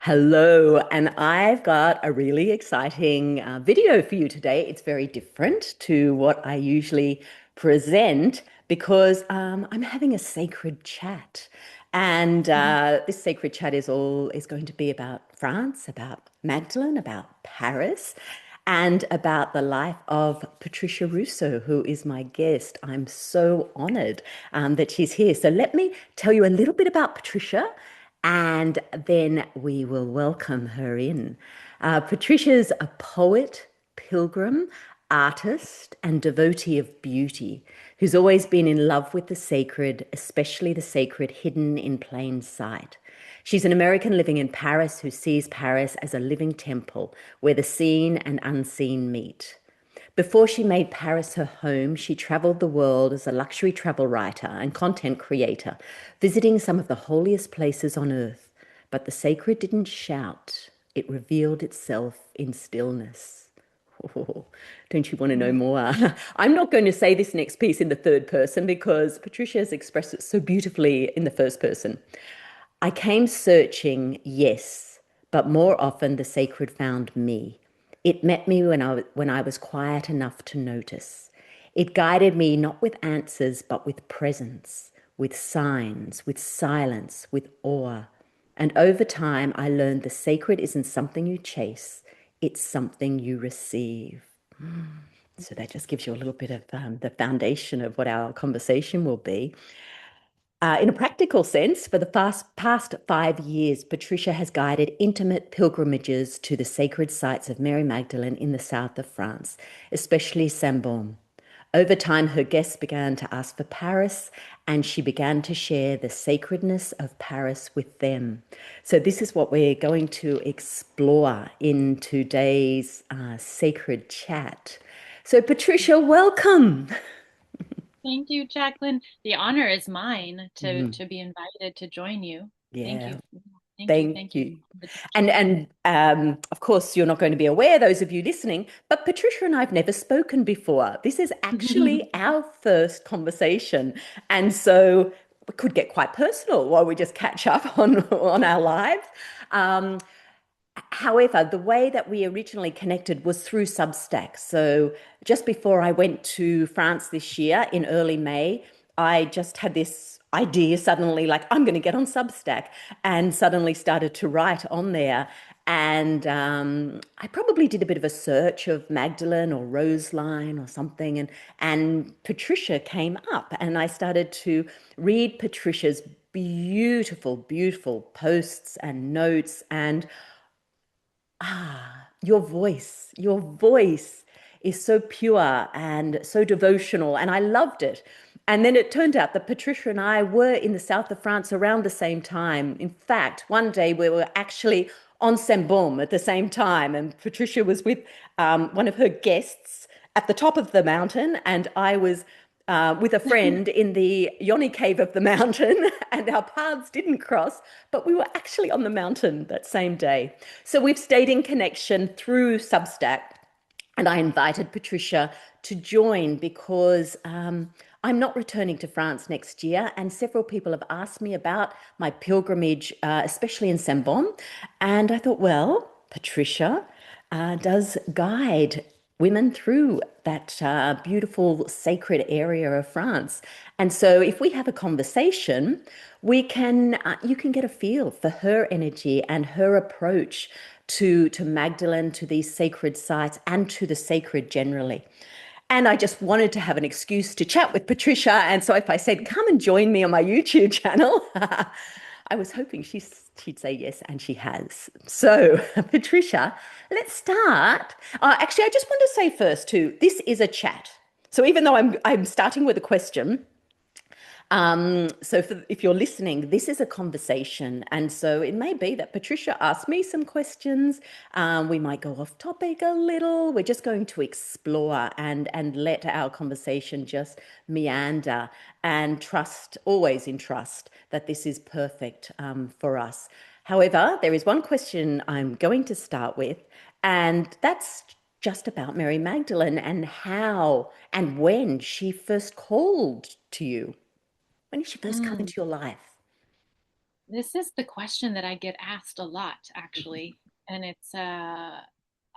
Hello, and I've got a really exciting video for you today. It's very different to what I usually present because I'm having a sacred chat, and this sacred chat is going to be about France, about Magdalene, about Paris, and about the life of Patricia Russo, who is my guest. I'm so honored that she's here. So let me tell you a little bit about Patricia and then we will welcome her in. Patricia's a poet, pilgrim, artist, and devotee of beauty who's always been in love with the sacred, especially the sacred hidden in plain sight. She's an American living in Paris who sees Paris as a living temple where the seen and unseen meet. Before she made Paris her home, she traveled the world as a luxury travel writer and content creator, visiting some of the holiest places on earth. But the sacred didn't shout, it revealed itself in stillness. Oh, don't you want to know more? I'm not going to say this next piece in the third person because Patricia has expressed it so beautifully in the first person. I came searching, yes, but more often the sacred found me. It met me when I was quiet enough to notice. It guided me not with answers, but with presence, with signs, with silence, with awe. And over time, I learned the sacred isn't something you chase, it's something you receive. So that just gives you a little bit of the foundation of what our conversation will be. In a practical sense, for the past 5 years, Patricia has guided intimate pilgrimages to the sacred sites of Mary Magdalene in the south of France, especially Sainte Baume. Over time, her guests began to ask for Paris, and she began to share the sacredness of Paris with them. So, this is what we're going to explore in today's sacred chat. So, Patricia, welcome. Thank you, Jacqueline. The honor is mine to Mhm. to be invited to join you. Thank Yeah. you. Thank you. Thank Thank you you. for the And invitation. and of course you're not going to be aware, those of you listening, but Patricia and I've never spoken before. This is actually our first conversation. And so we could get quite personal while we just catch up on our lives. Um, However, the way that we originally connected was through Substack. So just before I went to France this year in early May, I just had this idea suddenly, like, I'm going to get on Substack, and suddenly started to write on there. And I probably did a bit of a search of Magdalene or Roseline or something, and Patricia came up, and I started to read Patricia's beautiful, beautiful posts and notes, and your voice is so pure and so devotional, and I loved it. And then it turned out that Patricia and I were in the south of France around the same time. In fact, one day we were actually on Sainte Baume at the same time, and Patricia was with one of her guests at the top of the mountain, and I was with a friend in the Yoni cave of the mountain, and our paths didn't cross, but we were actually on the mountain that same day. So we've stayed in connection through Substack, and I invited Patricia to join because I'm not returning to France next year, and several people have asked me about my pilgrimage, especially in Saint Baume. And I thought, well, Patricia does guide women through that beautiful sacred area of France. And so if we have a conversation, you can get a feel for her energy and her approach to Magdalene, to these sacred sites, and to the sacred generally. And I just wanted to have an excuse to chat with Patricia. And so if I said, come and join me on my YouTube channel, I was hoping she'd say yes, and she has. So, Patricia, let's start. Actually, I just want to say first, too, this is a chat. So even though I'm starting with a question, if you're listening, this is a conversation. And so it may be that Patricia asks me some questions. We might go off topic a little. We're just going to explore and let our conversation just meander and trust, always in trust, that this is perfect for us. However, there is one question I'm going to start with, and that's just about Mary Magdalene and how and when she first called to you. When did she first come Mm. into your life? This is the question that I get asked a lot, actually. And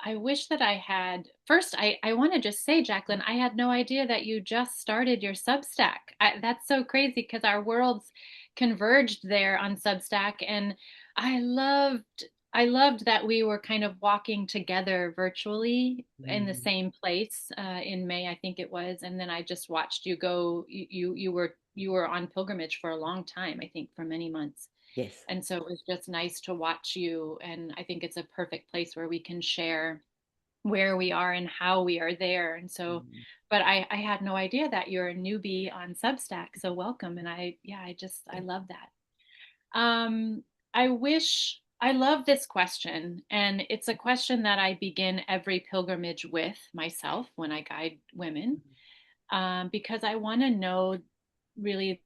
I wish that I had. First, I want to just say, Jacqueline, I had no idea that you just started your Substack. That's so crazy because our worlds converged there on Substack. And I loved, I loved that we were kind of walking together virtually in the Mm, same place in May, I think it was. And then I just watched you go. You were on pilgrimage for a long time, I think, for many months. yes. And so it was just nice to watch you. And I think it's a perfect place where we can share where we are and how we are there. And so, Mm, but I had no idea that you're a newbie on Substack. So welcome. And I thank love that. Um, I love this question. And it's a question that I begin every pilgrimage with myself when I guide women, you. because I want to know really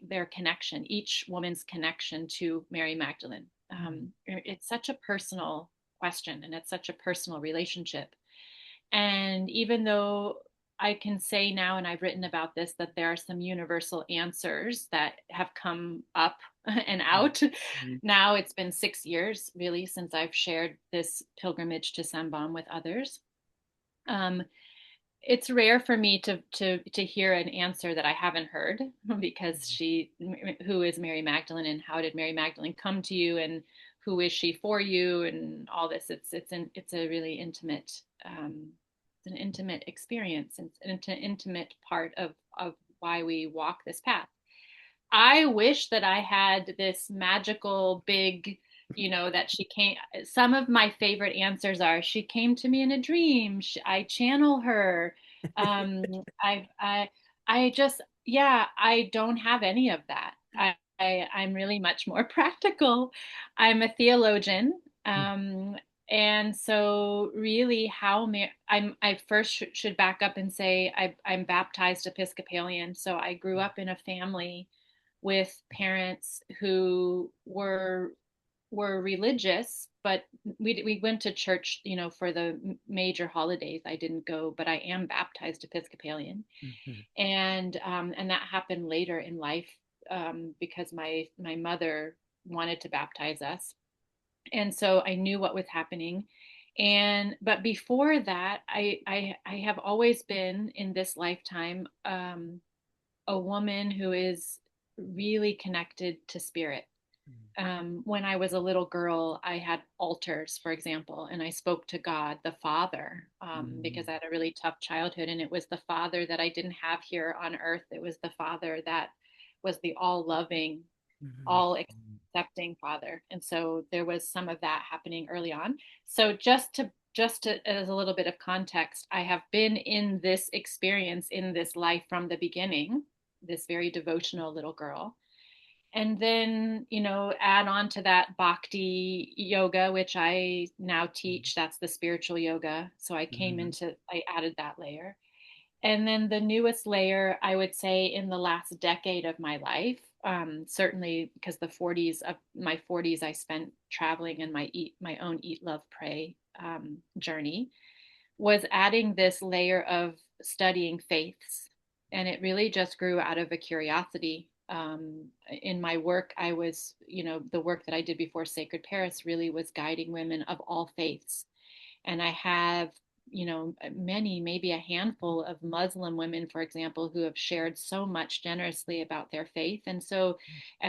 their connection, each woman's connection to Mary Magdalene. Mm, It's such a personal question and it's such a personal relationship. And even though I can say now, and I've written about this, that there are some universal answers that have come up and mm, out. mm, Now it's been 6 years really since I've shared this pilgrimage to Sainte Baume with others. Um, it's rare for me to hear an answer that I haven't heard because who is Mary Magdalene and how did Mary Magdalene come to you and who is she for you and all this. It's a really intimate it's an intimate experience and it's an intimate part of why we walk this path. I wish that I had this magical big, that she came. Some of my favorite answers are she came to me in a dream. I channel her. I just, yeah, I don't have any of that. I'm really much more practical. I'm a theologian. mm, And so really I first should back up and say I'm baptized Episcopalian. So I grew up in a family with parents who were religious, but we went to church, for the major holidays. I didn't go, but I am baptized Episcopalian, mhm, and that happened later in life because my mother wanted to baptize us, and so I knew what was happening. And but before that, I have always been in this lifetime a woman who is really connected to spirit. When I was a little girl, I had altars, for example, and I spoke to God, the Father, mm, because I had a really tough childhood. And it was the Father that I didn't have here on earth. It was the Father that was the all loving, mhm, all mm, accepting Father. And so there was some of that happening early on. So just to as a little bit of context, I have been in this experience in this life from the beginning, this very devotional little girl. And then, add on to that bhakti yoga, which I now teach. That's the spiritual yoga. So mm, I added that layer. And then the newest layer, I would say, in the last decade of my life, certainly because my 40s, I spent traveling in my own eat, love, pray journey, was adding this layer of studying faiths. And it really just grew out of a curiosity. In my work, the work that I did before Sacred Paris really was guiding women of all faiths. And I have, many, maybe a handful of Muslim women, for example, who have shared so much generously about their faith. And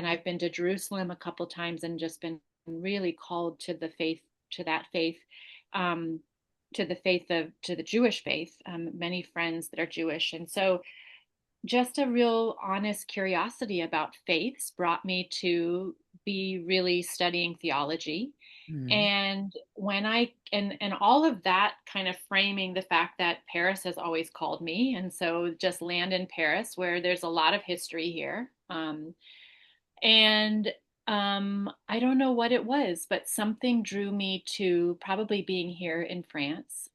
I've been to Jerusalem a couple times and just been really called to the faith, to that faith. Um, to the Jewish faith, many friends that are Jewish. And so just a real honest curiosity about faiths brought me to be really studying theology. mm, And and all of that kind of framing the fact that Paris has always called me. And so just land in Paris where there's a lot of history here. And I don't know what it was, but something drew me to probably being here in France.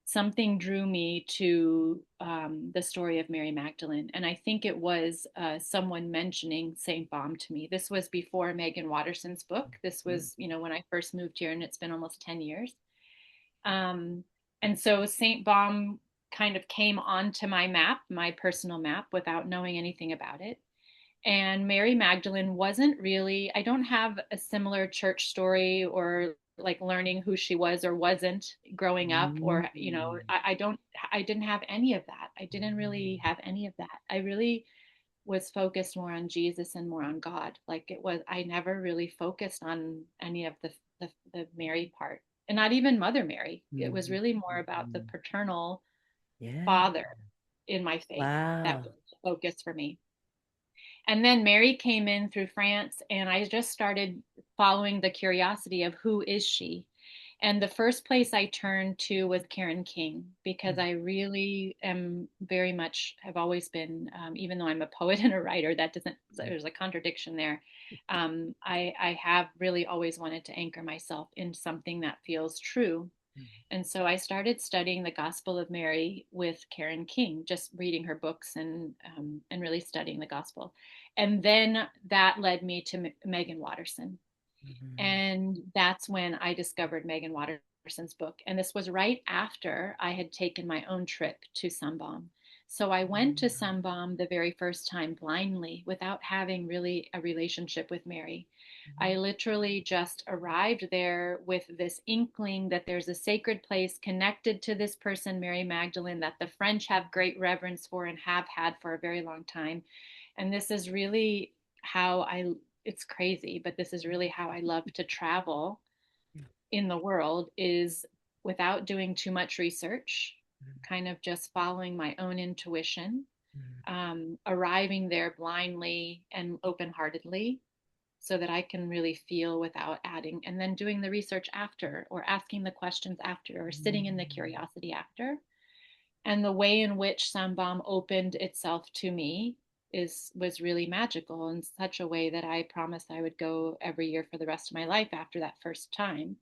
Something drew me to the story of Mary Magdalene. And I think it was someone mentioning Sainte Baume to me. This was before Megan Watterson's book. This mm, was, when I first moved here, and it's been almost 10 years. Um, and so Sainte Baume kind of came onto my map, my personal map, without knowing anything about it. And Mary Magdalene wasn't really, I don't have a similar church story or like learning who she was or wasn't growing up, or, Mm. I didn't have any of that. I didn't really have any of that. I really was focused more on Jesus and more on God. Like it was, I never really focused on any of the Mary part, and not even Mother Mary. It was Mm. really more about the Mm. paternal Yeah. father in my faith. That Wow. was the focus for me. And then Mary came in through France, and I just started following the curiosity of who is she? And the first place I turned to was Karen King, because I really am very much, have always been, even though I'm a poet and a writer, that doesn't, there's a contradiction there. I have really always wanted to anchor myself in something that feels true. And so I started studying the Gospel of Mary with Karen King, just reading her books and really studying the Gospel. And then that led me to Megan Watterson. Mhm. And that's when I discovered Megan Watterson's book. And this was right after I had taken my own trip to Sainte Baume. So I went to Sainte Baume the very first time blindly without having really a relationship with Mary. I literally just arrived there with this inkling that there's a sacred place connected to this person, Mary Magdalene, that the French have great reverence for and have had for a very long time. And this is really how it's crazy, but this is really how I love to travel in the world, is without doing too much research, kind of just following my own intuition, arriving there blindly and open heartedly so that I can really feel without adding, and then doing the research after, or asking the questions after, or sitting in the curiosity after. And the way in which Sambam opened itself to me is was really magical, in such a way that I promised I would go every year for the rest of my life after that first time.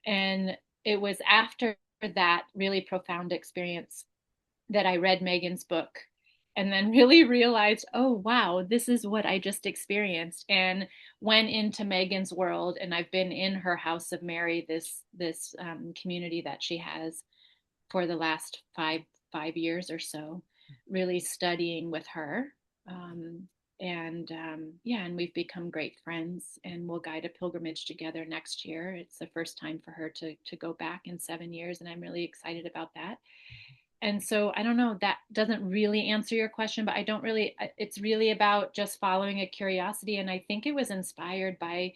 And it was after that really profound experience that I read Megan's book, and then really realized, oh wow, this is what I just experienced, and went into Megan's world. And I've been in her House of Mary, this community that she has, for the last five years or so, really studying with her. Um, and yeah, and we've become great friends, and we'll guide a pilgrimage together next year. It's the first time for her to go back in 7 years, and I'm really excited about that. And so I don't know, that doesn't really answer your question, but I don't really, it's really about just following a curiosity. And I think it was inspired by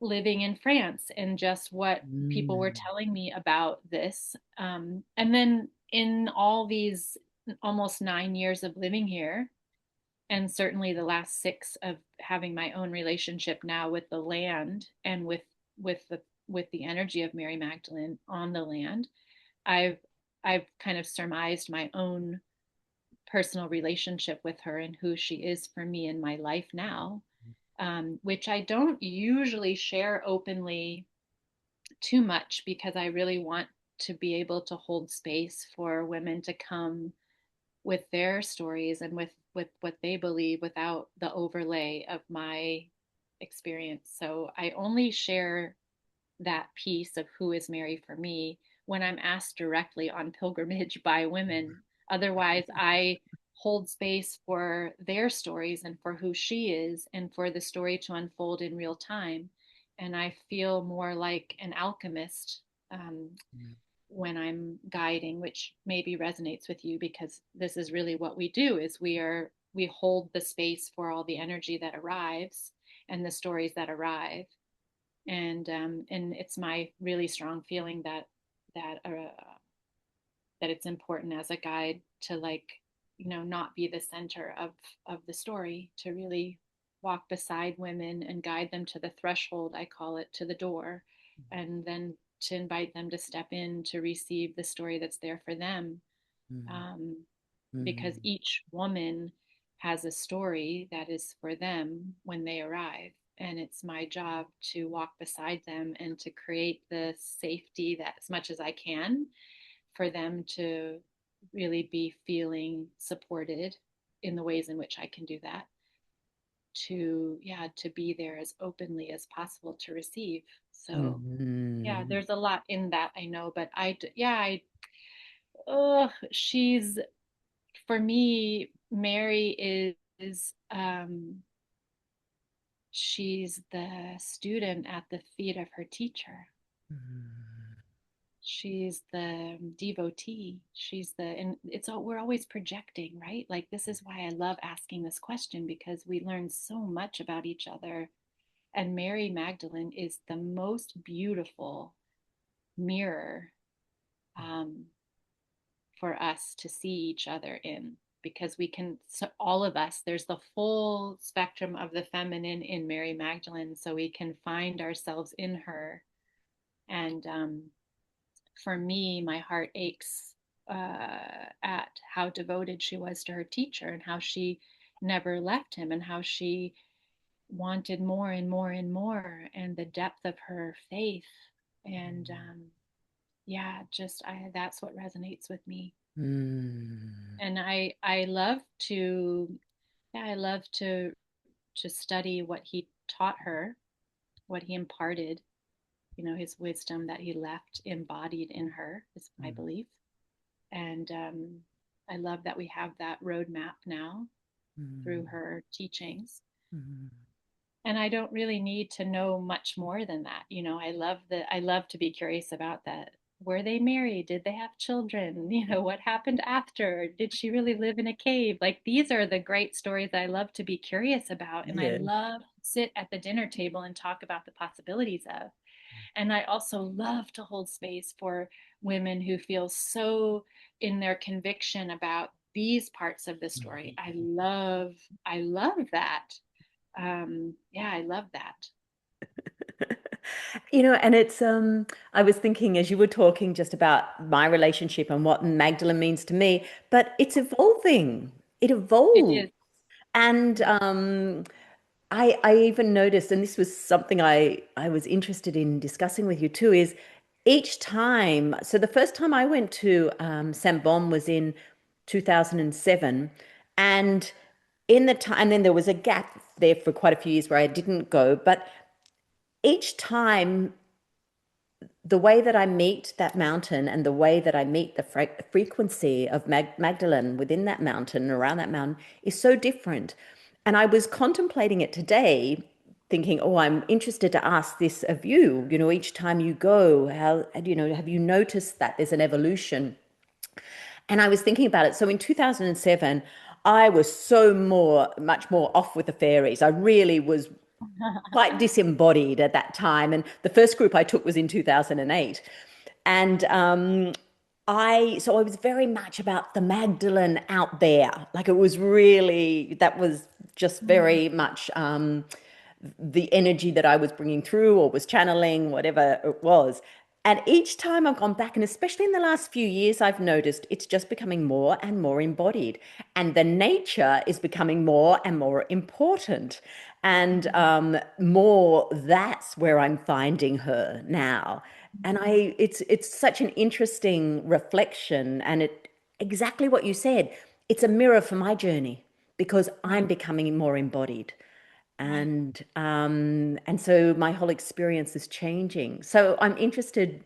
living in France and just what people were Mm. telling me about this. And then in all these almost 9 years of living here, and certainly the last six of having my own relationship now with the land and with the with the energy of Mary Magdalene on the land, I've I've kind of surmised my own personal relationship with her and who she is for me in my life now, which I don't usually share openly too much, because I really want to be able to hold space for women to come with their stories and with what they believe without the overlay of my experience. So I only share that piece of who is Mary for me when I'm asked directly on pilgrimage by women. Otherwise, I hold space for their stories and for who she is and for the story to unfold in real time. And I feel more like an alchemist, when I'm guiding, which maybe resonates with you, because this is really what we do, is we hold the space for all the energy that arrives and the stories that arrive. And it's my really strong feeling that it's important as a guide to, like, not be the center of the story, to really walk beside women and guide them to the threshold, I call it, to the door, and then to invite them to step in to receive the story that's there for them. Mm. um, because Mm. each woman has a story that is for them when they arrive. And it's my job to walk beside them and to create the safety, that as much as I can, for them to really be feeling supported in the ways in which I can do that, to, yeah, to be there as openly as possible to receive. So yeah, Mhm. there's a lot in that, I know, but yeah, she's, for me, Mary is she's the student at the feet of her teacher. Mm. She's the devotee. And it's all, we're always projecting, right? Like, this is why I love asking this question, because we learn so much about each other. And Mary Magdalene is the most beautiful mirror, um, for us to see each other in, because we can, so all of us, there's the full spectrum of the feminine in Mary Magdalene, so we can find ourselves in her. And for me, my heart aches at how devoted she was to her teacher, and how she never left him, and how she wanted more and more and more, and the depth of her faith. And yeah, just that's what resonates with me. Mm. And I love to, yeah, I love to study what he taught her, what he imparted, his wisdom that he left embodied in her, is my Mm. belief. And I love that we have that roadmap now through Mm. her teachings. Mm. And I don't really need to know much more than that. I love to be curious about that. Were they married? Did they have children? What happened after? Did she really live in a cave? Like, these are the great stories I love to be curious about. And I Yeah. love to sit at the dinner table and talk about the possibilities of. And I also love to hold space for women who feel so in their conviction about these parts of the story. I love that. Yeah, I love that. And I was thinking as you were talking just about my relationship and what Magdalene means to me, but it's evolving. It It evolves. is. And I even noticed, and this was something I was interested in discussing with you too, is each time, so the first time I went to Sainte Baume was in 2007, and in the time, and then there was a gap there for quite a few years where I didn't go, but each time the way that I meet that mountain and the way that I meet the frequency of Magdalene within that mountain, around that mountain, is so different. And I was contemplating it today, thinking, oh, I'm interested to ask this of you. Each time you go, how, have you noticed that there's an evolution? And I was thinking about it. So in 2007, I was much more off with the fairies. I really was quite disembodied at that time. And the first group I took was in 2008. And so I was very much about the Magdalene out there. Like, it was really, that was just very much the energy that I was bringing through or was channeling, whatever it was. And each time I've gone back, and especially in the last few years, I've noticed it's just becoming more and more embodied. And the nature is becoming more and more important. And more, that's where I'm finding her now. And it's such an interesting reflection. And exactly what you said, it's a mirror for my journey because I'm Right, becoming more embodied. right. And so my whole experience is changing. So I'm interested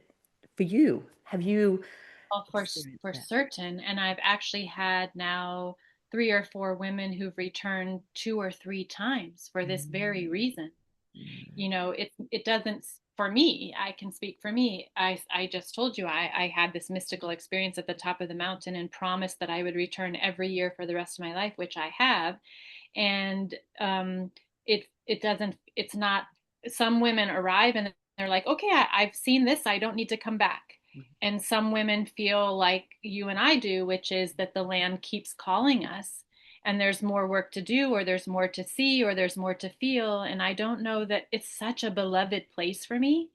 for you. Have you Well, experienced for that? certain. And I've actually had now 3 or 4 women who've returned 2 or 3 times for this very Mm. reason. It doesn't, for me, I can speak for me. I just told you I had this mystical experience at the top of the mountain and promised that I would return every year for the rest of my life, which I have. And it doesn't, it's not, some women arrive and they're like, okay, I've seen this, I don't need to come back. And some women feel like you and I do, which is that the land keeps calling us, and there's more work to do, or there's more to see, or there's more to feel. And I don't know that it's such a beloved place for me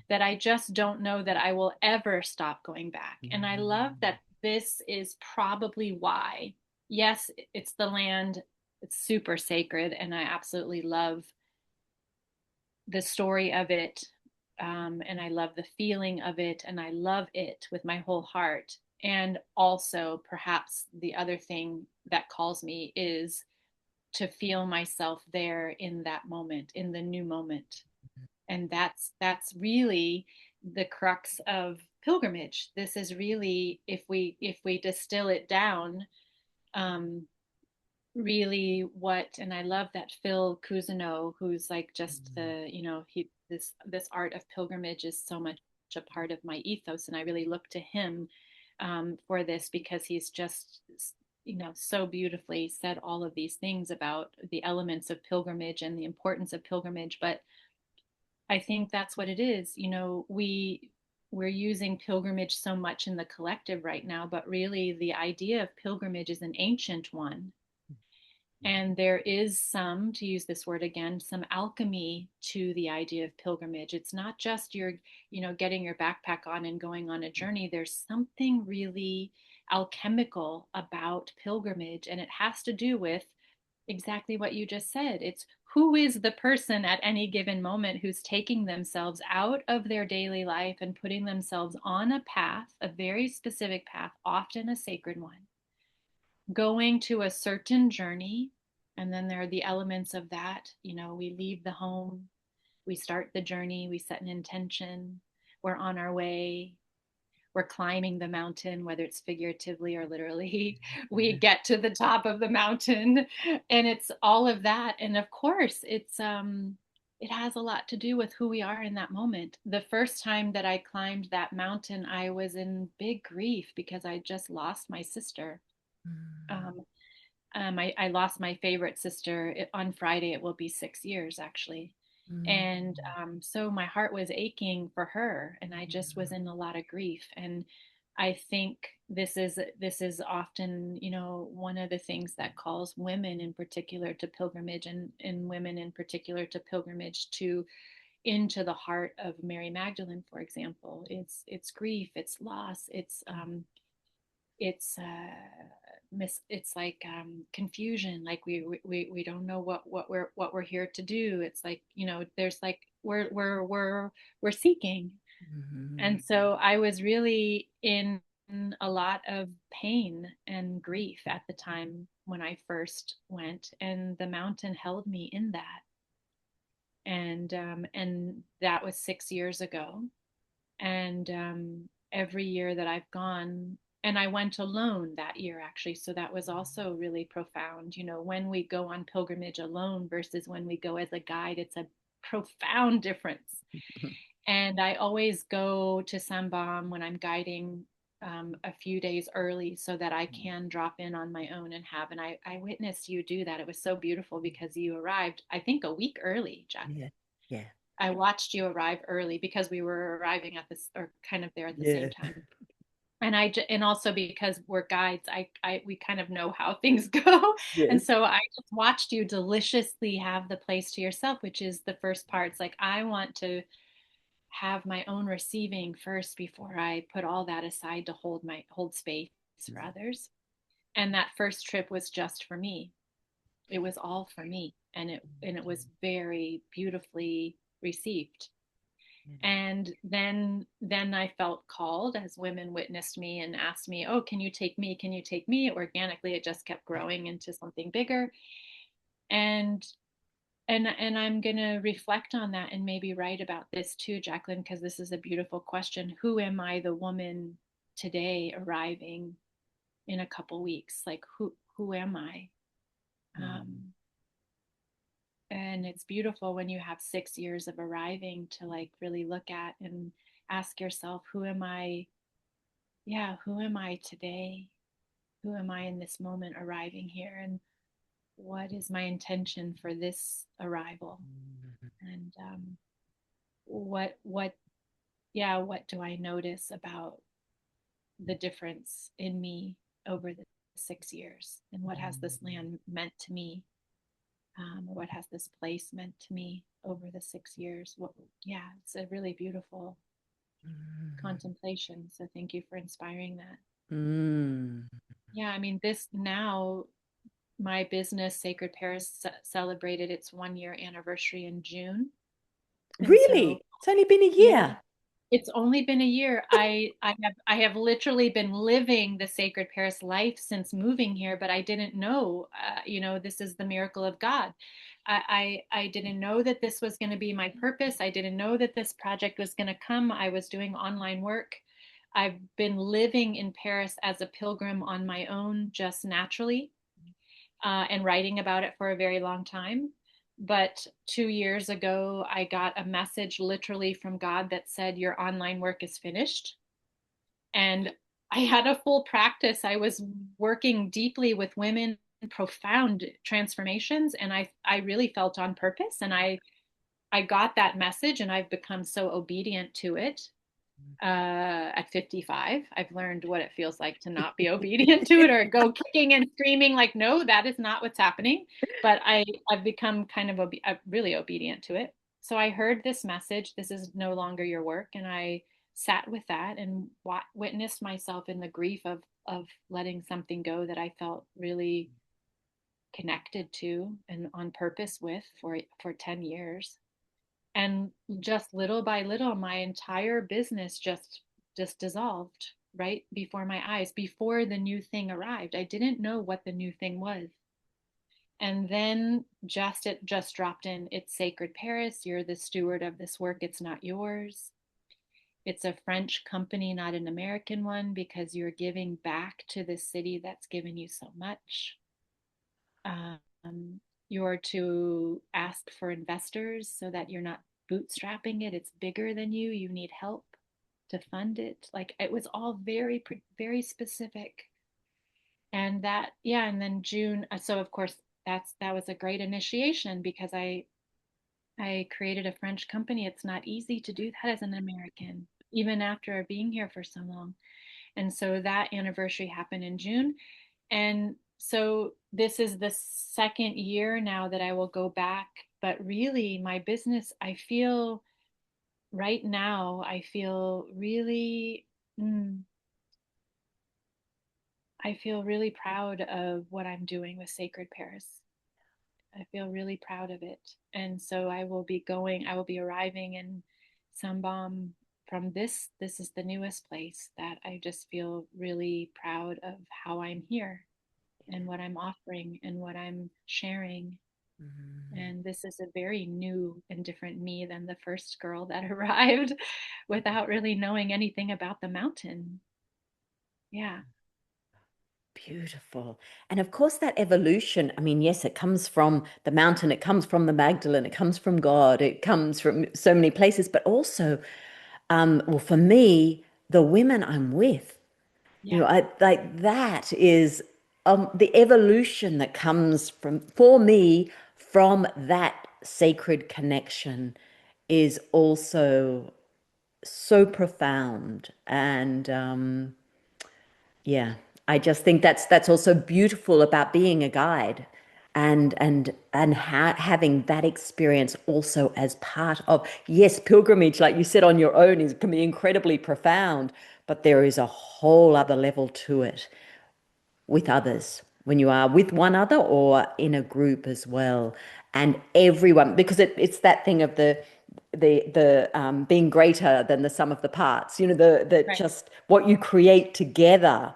that I just don't know that I will ever stop going back. And I love Mm. that this is probably why. Yes, it's the land, it's super sacred, and I absolutely love the story of it. And I love the feeling of it, and I love it with my whole heart. And also, perhaps the other thing that calls me is to feel myself there in that moment, in the new moment. And that's really the crux of pilgrimage. This is really, if we distill it down, um, really and I love that Phil Cousineau, who's like just this art of pilgrimage is so much a part of my ethos, and I really look to him for this because he's just so beautifully said all of these things about the elements of pilgrimage and the importance of pilgrimage. But I think that's what it is. We're using pilgrimage so much in the collective right now, but really the idea of pilgrimage is an ancient one. And there is some, to use this word again, some alchemy to the idea of pilgrimage. It's not just getting your backpack on and going on a journey. There's something really alchemical about pilgrimage, and it has to do with exactly what you just said. It's who is the person at any given moment who's taking themselves out of their daily life and putting themselves on a path, a very specific path, often a sacred one, going to a certain journey. And then there are the elements of that. We leave the home, we start the journey, we set an intention, we're on our way, we're climbing the mountain, whether it's figuratively or literally. We get to the top of the mountain, and it's all of that. And of course, it has a lot to do with who we are in that moment. The first time that I climbed that mountain, I was in big grief because I just lost my sister. Um, I lost my favorite sister on Friday. It will be 6 years actually. And so my heart was aching for her, and I just was in a lot of grief. And I think this is often, one of the things that calls women in particular to pilgrimage, and women in particular to pilgrimage to into the heart of Mary Magdalene, for example. It's grief, it's loss, it's like confusion, like we don't know what we're here to do. It's like, there's like we're seeking. And so I was really in a lot of pain and grief at the time when I first went, and the mountain held me in that. And that was 6 years ago. And every year that I've gone, and I went alone that year actually, so that was also really profound. When we go on pilgrimage alone versus when we go as a guide, it's a profound difference. And I always go to Sainte Baume when I'm guiding a few days early so that I can drop in on my own and have. And I witnessed you do that. It was so beautiful because you arrived, I think, a week early, Yeah. Jacqueline. Yeah. I watched you arrive early because we were arriving at this, or kind of there at the same Yeah. time. And also because we're guides, we kind of know how things go. And Yes. so I just watched you deliciously have the place to yourself, which is the first part. It's like I want to have my own receiving first before I put all that aside to hold space for others. And that first trip was just for me. It was all for me, and it was very beautifully received. And then I felt called as women witnessed me and asked me, "Oh, can you take me? Can you take me?" Organically, it just kept growing into something bigger. And and I'm going to reflect on that and maybe write about this too, Jacqueline, because this is a beautiful question. Who am I, the woman today arriving in a couple weeks? Like who am I? Um, and it's beautiful when you have 6 years of arriving to like really look at and ask yourself, who am I? Yeah, who am I today? Who am I in this moment arriving here? And what is my intention for this arrival? And what yeah, what do I notice about the difference in me over the 6 years? And what has this land meant to me? Or what has this place meant to me over the 6 years? Yeah, it's a really beautiful contemplation. So thank you for inspiring that. Mm. Yeah, I mean, this now, my business, Sacred Paris, celebrated its 1 year anniversary in June. And so, Really? It's only been a yeah, year. it's only been a year. I have literally been living the Sacred Paris life since moving here, but I didn't know. This is the miracle of God. I didn't know that this was going to be my purpose. I didn't know that this project was going to come. I was doing online work. I've been living in Paris as a pilgrim on my own, just naturally. and writing about it for a very long time. But 2 years ago, I got a message literally from God that said, "Your online work is finished." And I had a full practice. I was working deeply with women, profound transformations, and I really felt on purpose. And I got that message, and I've become so obedient to it. At 55, I've learned what it feels like to not be obedient to it or go kicking and screaming like, no, that is not what's happening. But I've become kind of really obedient to it. So I heard this message, this is no longer your work. And I sat with that and witnessed myself in the grief of letting something go that I felt really connected to and on purpose with for 10 years. And just little by little, my entire business just dissolved right before my eyes, before the new thing arrived. I didn't know what the new thing was. And then it just dropped in. It's Sacred Paris. You're the steward of this work. It's not yours. It's a French company, not an American one, because you're giving back to the city that's given you so much. Um, you're to ask for investors so that you're not bootstrapping it. It's bigger than you. You need help to fund it. Like it was all very specific. And that, yeah. And then June. So of course that was a great initiation because I created a French company. It's not easy to do that as an American, even after being here for so long. And so that anniversary happened in June. And so this is the second year now that I will go back. But really, my business, I feel right now, mm, I feel really proud of what I'm doing with Sacred Paris. I feel really proud of it. And so I will be arriving in Sainte Baume from this is the newest place that I just feel really proud of how I'm here and what I'm offering and what I'm sharing. Mm. And this is a very new and different me than the first girl that arrived without really knowing anything about the mountain. Yeah. Beautiful. And of course, that evolution, I mean, yes, it comes from the mountain, it comes from the Magdalene, it comes from God, it comes from so many places, but also, well, for me, the women I'm with, Yeah. I like that is the evolution that comes from, for me, from that sacred connection is also so profound. And yeah, I just think that's also beautiful about being a guide and having that experience also as part of, yes, pilgrimage, like you said, on your own is can be incredibly profound, but there is a whole other level to it with others when you are with one other or in a group as well. And everyone, because it's that thing of the being greater than the sum of the parts, the Right. just what you create together,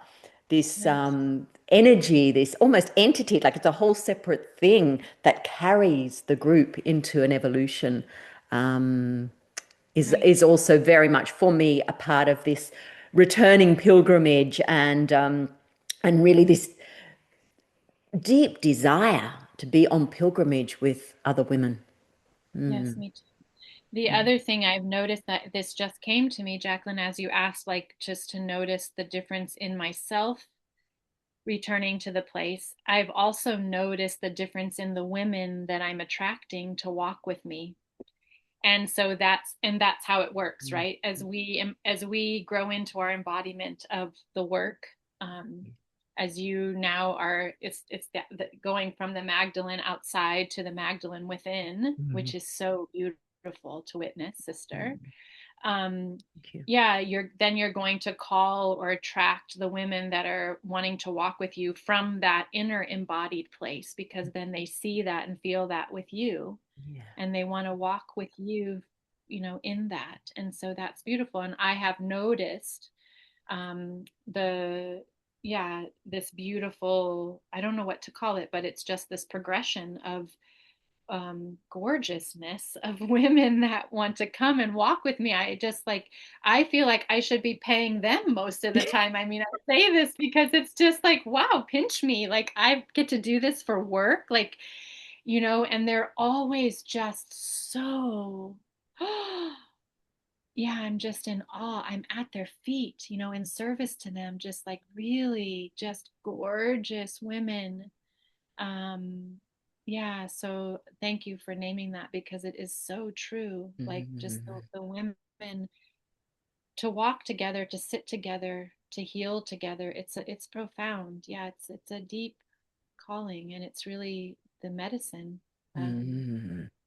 this Right. energy, this almost entity, like it's a whole separate thing that carries the group into an evolution, um, Right. is also very much for me a part of this returning pilgrimage and really this deep desire to be on pilgrimage with other women. Yes, me too. The other thing I've noticed that this just came to me, Jacqueline, as you asked, like just to notice the difference in myself returning to the place. I've also noticed the difference in the women that I'm attracting to walk with me. And so that's how it works, right? As we grow into our embodiment of the work, as you now are, it's going from the Magdalene outside to the Magdalene within, which is so beautiful to witness, sister. um, Thank you. yeah, you're going to call or attract the women that are wanting to walk with you from that inner embodied place, because then they see that and feel that with you, Yeah. and they want to walk with you, in that. And so that's beautiful. And I have noticed the this beautiful, I don't know what to call it, but it's just this progression of gorgeousness of women that want to come and walk with me. I just like, I feel like I should be paying them most of the time. I mean, I say this because it's just like, wow, pinch me. Like, I get to do this for work. Like, and they're always just so, yeah, I'm just in awe. I'm at their feet, in service to them, just like really just gorgeous women. um, yeah, so thank you for naming that because it is so true. Like just Mm, the women to walk together, to sit together, to heal together. It's profound. Yeah, it's a deep calling, and it's really the medicine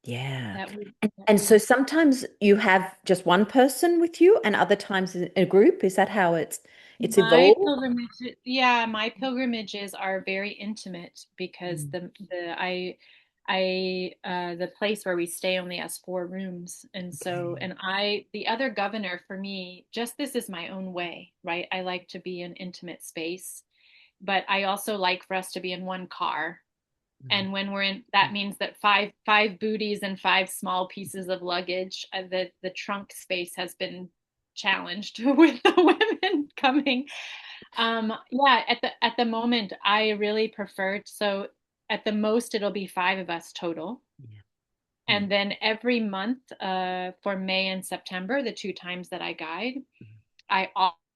yeah. that we that And we so need. sometimes you have just one person with you, and other times in a group. Is that how it's My evolved? pilgrimage, yeah, my pilgrimages are very intimate because Mm, the place where we stay only has 4 rooms. And so, okay. and the other governor for me, just this is my own way, right? I like to be in intimate space, but I also like for us to be in one car. Mm, And when we're in, that means that five booties and 5 small pieces of luggage. The trunk space has been challenged with the women coming. Yeah, at the moment, I really preferred. So at the most, it'll be 5 of us total. yeah. Mm, And then every month, for May and September, the 2 times that I guide,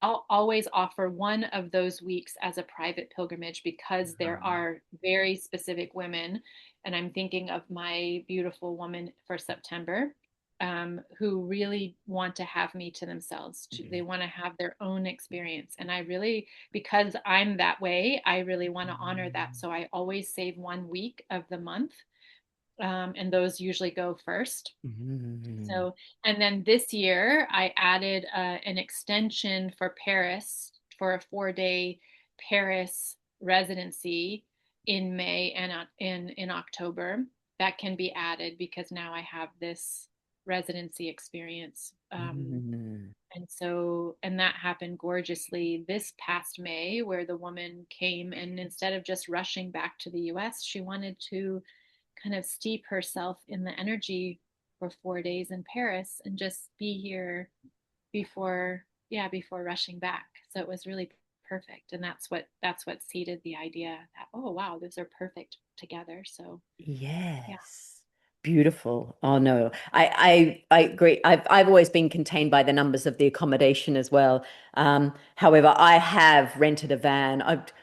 I'll always offer one of those weeks as a private pilgrimage because there mm, are very specific women, and I'm thinking of my beautiful woman for September, who really want to have me to themselves. They mm, want to have their own experience, and I really, because I'm that way, I really want to honor that. mm, So I always save one week of the month, and those usually go first. mm, So, and then this year I added an extension for Paris for a 4-day Paris residency in May and in October. That can be added because now I have this residency experience. mm, And so, and that happened gorgeously this past May, where the woman came and instead of just rushing back to the US, she wanted to kind of steep herself in the energy for 4 days in Paris and just be here before, yeah, before rushing back. So it was really perfect. And that's what seeded the idea that, oh wow, those are perfect together. So yeah. yes. Beautiful. Oh no, I agree. I've always been contained by the numbers of the accommodation as well. However, I have rented a van.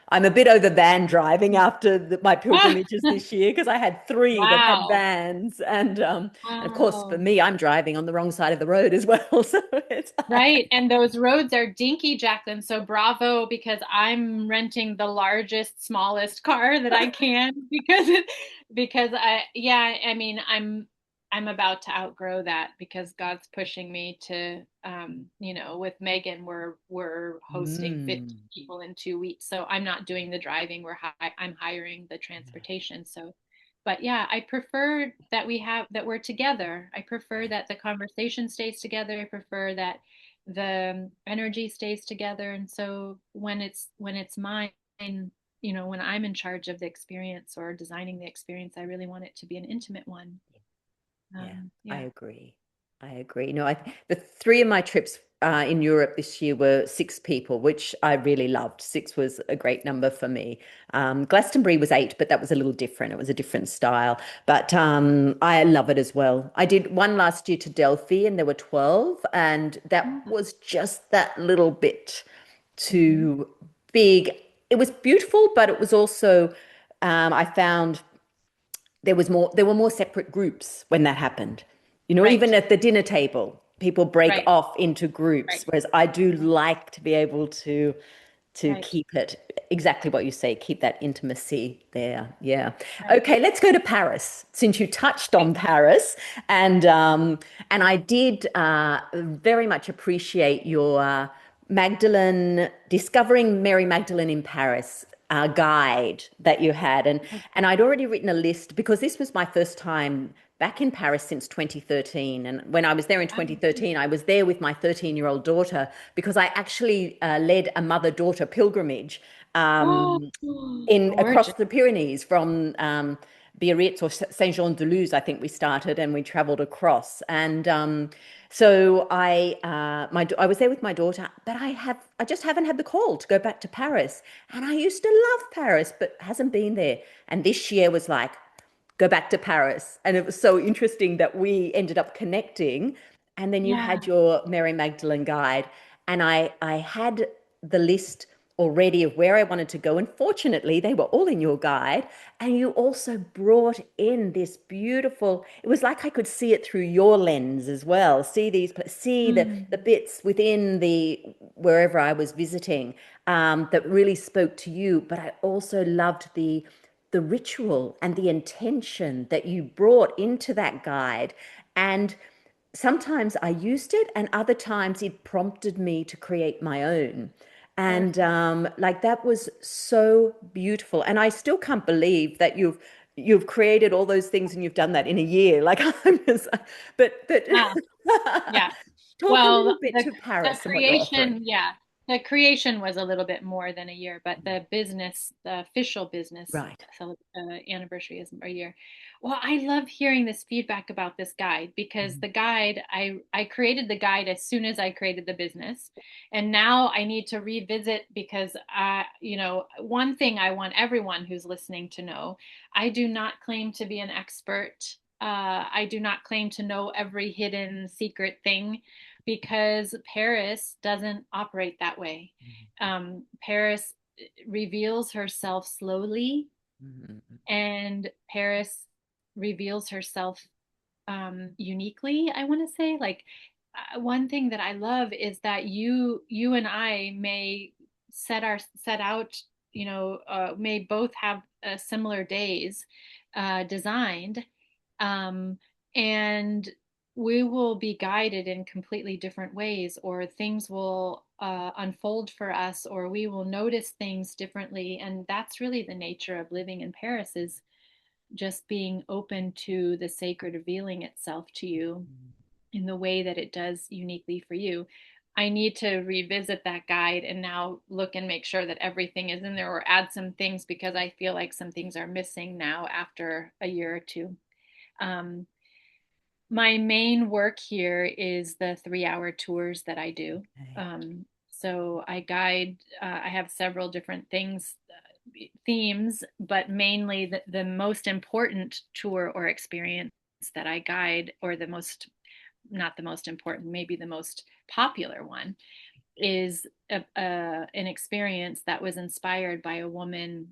I'm a bit over van driving after my pilgrimages this year because I had three that had Wow. vans, and of course for Wow. me, I'm driving on the wrong side of the road as well. So it's Right. And those roads are dinky, Jacqueline. So bravo, because I'm renting the largest, smallest car that I can because yeah, I mean, I'm about to outgrow that because God's pushing me to, with Megan, we're hosting 50 mm, people in 2 weeks. So I'm not doing the driving. I'm hiring the transportation. So but yeah, I prefer that we're together. I prefer that the conversation stays together. I prefer that the energy stays together. And so when it's mine, when I'm in charge of the experience or designing the experience, I really want it to be an intimate one. yeah, I Yeah. agree. I agree. No, the three of my trips in Europe this year were 6 people, which I really loved. 6 was a great number for me. Glastonbury was 8, but that was a little different. It was a different style, but I love it as well. I did one last year to Delphi, and there were 12, and that was just that little bit Mm-hmm. too big. It was beautiful, but it was also I found there were more separate groups when that happened. Even Right. at the dinner table, people break Right. off into groups, Right. whereas I do like to be able to Right. keep it exactly what you say, keep that intimacy there. Yeah. Right. Okay, let's go to Paris since you touched Right. on Paris, and I did very much appreciate your Magdalene discovering Mary Magdalene in Paris guide that you had, and I'd already written a list because this was my first time back in Paris since 2013. And when I was there in Wow. 2013, I was there with my 13-year-old daughter because I actually led a mother-daughter pilgrimage Oh, in across gorgeous. the Pyrenees from Biarritz or Saint-Jean-de-Luz, I think we started, and we traveled across. And so I was there with my daughter, but I just haven't had the call to go back to Paris. And I used to love Paris, but hasn't been there. And this year was like, go back to Paris. And it was so interesting that we ended up connecting. And then you Yeah. had your Mary Magdalene guide, and I had the list already of where I wanted to go. And fortunately, they were all in your guide. And you also brought in this beautiful, it was like I could see it through your lens as well. See the Mm. bits within the wherever I was visiting that really spoke to you. But I also loved the ritual and the intention that you brought into that guide. And sometimes I used it, and other times it prompted me to create my own. And Perfect. like that was so beautiful. And I still can't believe that you've created all those things and you've done that in a year. Like I'm just, but Yeah. Yeah. talk a Well, little bit to the Paris and what you're offering. creation, yeah, the creation was a little bit more than a year, but the business, the official business Right. anniversary is a year. Well, I love hearing this feedback about this guide because Mhm. the guide, I created the guide as soon as I created the business, and now I need to revisit because one thing I want everyone who's listening to know, I do not claim to be an expert. I do not claim to know every hidden secret thing because Paris doesn't operate that way. Paris reveals herself slowly, Mhm. and Paris reveals herself uniquely. I want to say, like, one thing that I love is that you and I may set out, may both have similar days designed, um, and we will be guided in completely different ways, or things will unfold for us, or we will notice things differently. And that's really the nature of living in Paris, is just being open to the sacred revealing itself to you in the way that it does uniquely for you. I need to revisit that guide and now look and make sure that everything is in there, or add some things because I feel like some things are missing now after a year or two. Um, my main work here is the 3 hour tours that I do. Okay. So I guide, I have several different things, themes, but mainly the most important tour or experience that I guide, or the most, not the most important, maybe the most popular one, is an experience that was inspired by a woman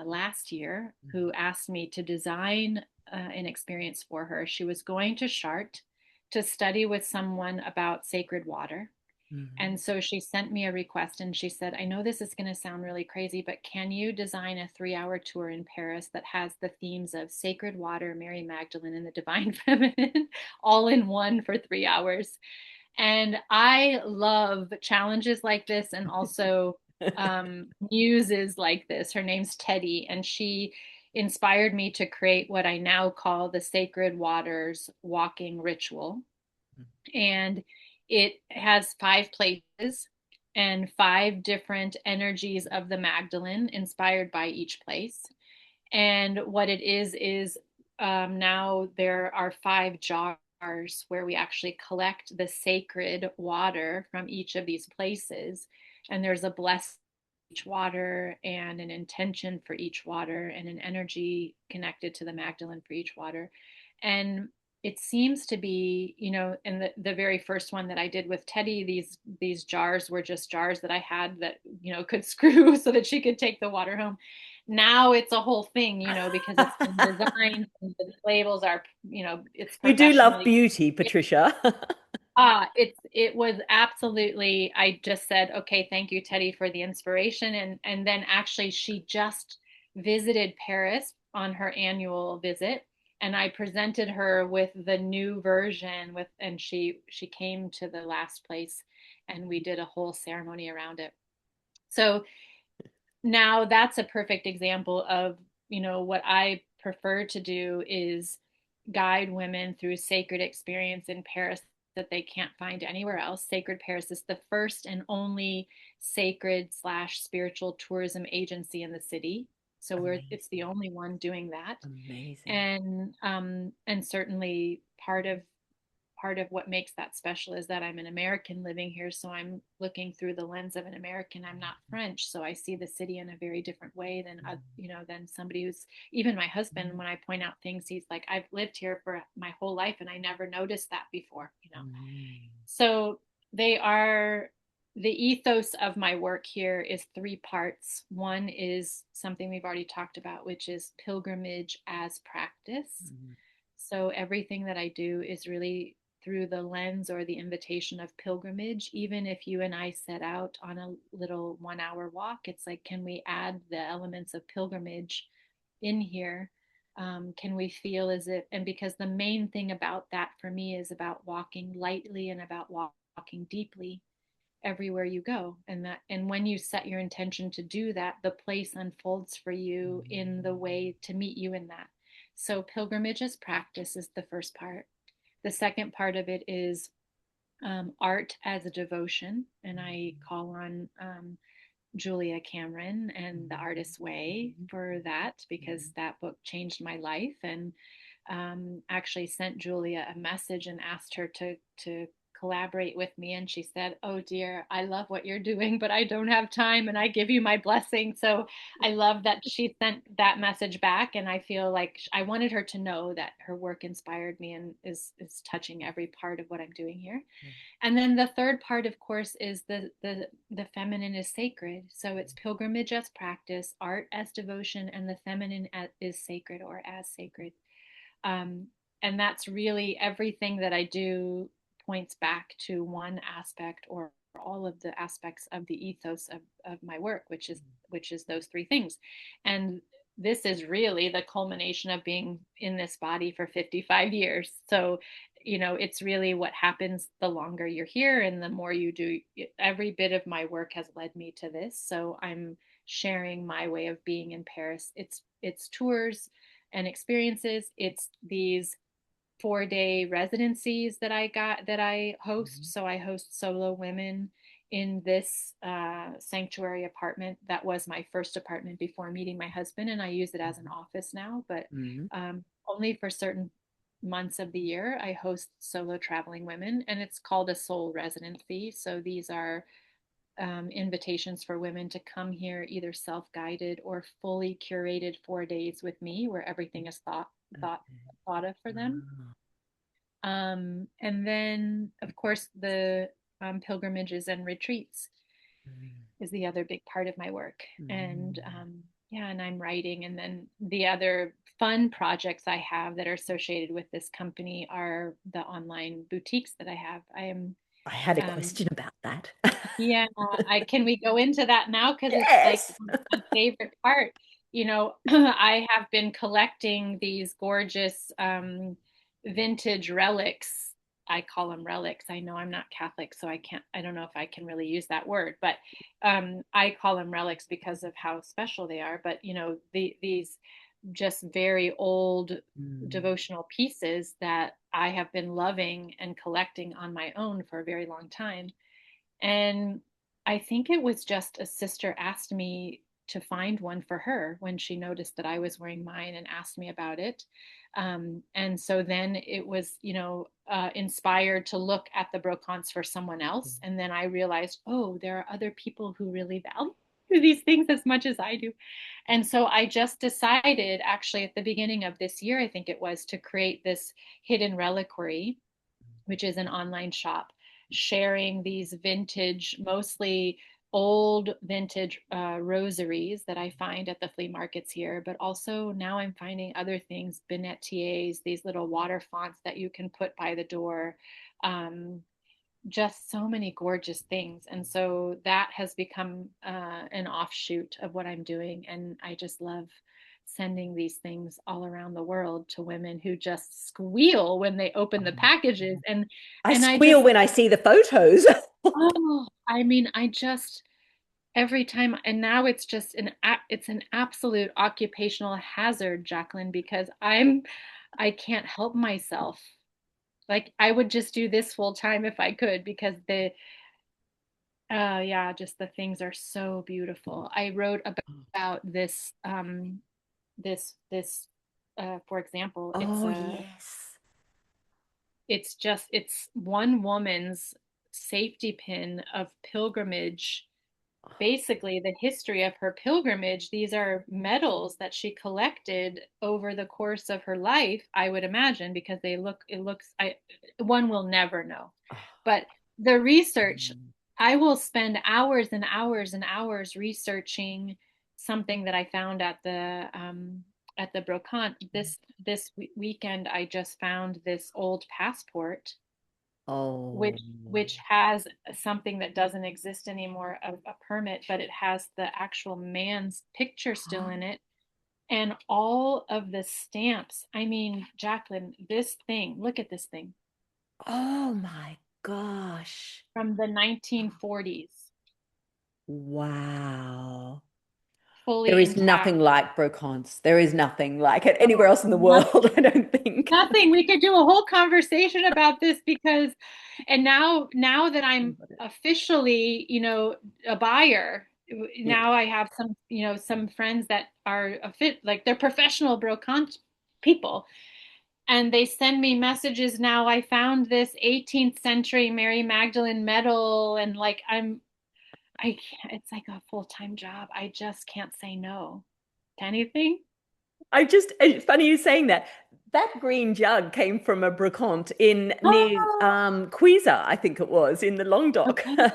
last year who asked me to design an experience for her. She was going to Chartres to study with someone about sacred water. Mhm. And so she sent me a request and she said, I know this is going to sound really crazy, but can you design a 3 hour tour in Paris that has the themes of sacred water, Mary Magdalene, and the divine feminine all in one for 3 hours? And I love challenges like this, and also muses like this. Her name's Teddy, and she inspired me to create what I now call the Sacred Waters Walking Ritual. And it has 5 places and 5 different energies of the Magdalene inspired by each place. And what it is now there are 5 jars where we actually collect the sacred water from each of these places. And there's a blessing for each water, and an intention for each water, and an energy connected to the Magdalene for each water. And it seems to be, in the very first one that I did with Teddy, these jars were just jars that I had that, could screw so that she could take the water home. Now it's a whole thing, because it's been designed, and the labels are, it's You do love professionally. beauty, Patricia. It was absolutely, I just said, okay, thank you, Teddy, for the inspiration. And then actually she just visited Paris on her annual visit, and I presented her with the new version and she came to the last place, and we did a whole ceremony around it. So now that's a perfect example of, what I prefer to do is guide women through sacred experience in Paris that they can't find anywhere else. Sacred Paris is the first and only sacred/spiritual tourism agency in the city. So it's the Amazing. only one doing that. Amazing. And certainly part of what makes that special is that I'm an American living here, so I'm looking through the lens of an American. I'm not French, so I see the city in a very different way than than somebody who's, even my husband. When I point out things, he's like, I've lived here for my whole life and I never noticed that before. Mm. So they are the ethos of my work here is three parts. One is something we've already talked about, which is pilgrimage as practice. Mm. So everything that I do is really through the lens or the invitation of pilgrimage. Even if you and I set out on a little 1 hour walk, it's like, can we add the elements of pilgrimage in here? Can we feel as if, and because the main thing about that for me is about walking lightly and about walking deeply everywhere you go. And when you set your intention to do that, the place unfolds for you in the way to meet you in that. So pilgrimage as practice is the first part. The second part of it is art as a devotion, and I call on Julia Cameron and The Artist's Way for that, because that book changed my life. And actually sent Julia a message and asked her to collaborate with me, and she said, "Oh dear, I love what you're doing, but I don't have time, and I give you my blessing." So I love that she sent that message back, and I feel like I wanted her to know that her work inspired me and is touching every part of what I'm doing here. And then the third part, of course, is the feminine is sacred. So it's pilgrimage as practice, art as devotion, and the feminine is sacred or as sacred. Um, and that's really everything that I do points back to one aspect or all of the aspects of the ethos of my work, which is those three things. And this is really the culmination of being in this body for 55 years. So, it's really what happens the longer you're here and the more you do. Every bit of my work has led me to this. So I'm sharing my way of being in Paris. It's tours and experiences. It's these 4-day residencies that I host. So I host solo women in this sanctuary apartment that was my first apartment before meeting my husband, and I use it as an office now. But Mm. only for certain months of the year I host solo traveling women, and it's called a soul residency. So these are invitations for women to come here either self-guided or fully curated 4 days with me, where everything is thought of for them. Wow. And then, of course, the pilgrimages and retreats Mm. is the other big part of my work. And Mm. yeah, and I'm writing. And then the other fun projects I have that are associated with this company are the online boutiques that I have. I am I had a um, question about that. Yeah, I can we go into that now? Because it's like Yes. my favorite part. I have been collecting these gorgeous vintage relics. I call them relics. I know I'm not Catholic, so I don't know if I can really use that word, but I call them relics because of how special they are. But these just very old Mm. devotional pieces that I have been loving and collecting on my own for a very long time. And I think it was just a sister asked me to find one for her when she noticed that I was wearing mine and asked me about it. And so then it was, inspired to look at the brocants for someone else. And then I realized, oh, there are other people who really value these things as much as I do. And so I just decided, actually, at the beginning of this year, I think it was, to create this hidden reliquary, which is an online shop sharing these vintage, mostly old vintage rosaries that I find at the flea markets here. But also now I'm finding other things, bonnetiers, these little water fonts that you can put by the door. Um, just so many gorgeous things. And so that has become an offshoot of what I'm doing. And I just love sending these things all around the world to women who just squeal when they open the packages. And I and I squeal just, when I see the photos. oh, I mean, I just every time, and now it's just it's an absolute occupational hazard, Jacqueline, because I can't help myself. Like I would just do this full time if I could, because Oh yeah, just the things are so beautiful. I wrote about this for example, Oh, yes. it's one woman's safety pin of pilgrimage, basically the history of her pilgrimage. These are medals that she collected over the course of her life, I would imagine, because it looks, one will never know. Oh, But the research, mm. I will spend hours and hours and hours researching something that I found at the brocante. This weekend, I just found this old passport Oh, which has something that doesn't exist anymore, a permit, but it has the actual man's picture still in it. And all of the stamps. I mean, Jacqueline, this thing, look at this thing oh my gosh. from the 1940s, Wow. There fully is intact. nothing like brocants. There is nothing like it anywhere Oh, else in the world, I don't think. nothing. We could do a whole conversation about this because, and now that I'm officially, a buyer, Yeah. now I have some, some friends that are a fit, like they're professional brocante people, and they send me messages now. I found this 18th century Mary Magdalene medal, and like I can't, it's like a full-time job. I just can't say no to anything. It's funny you saying that. That green jug came from a brocante in near Oh, Quezar, I think it was, in the Long Dock. okay.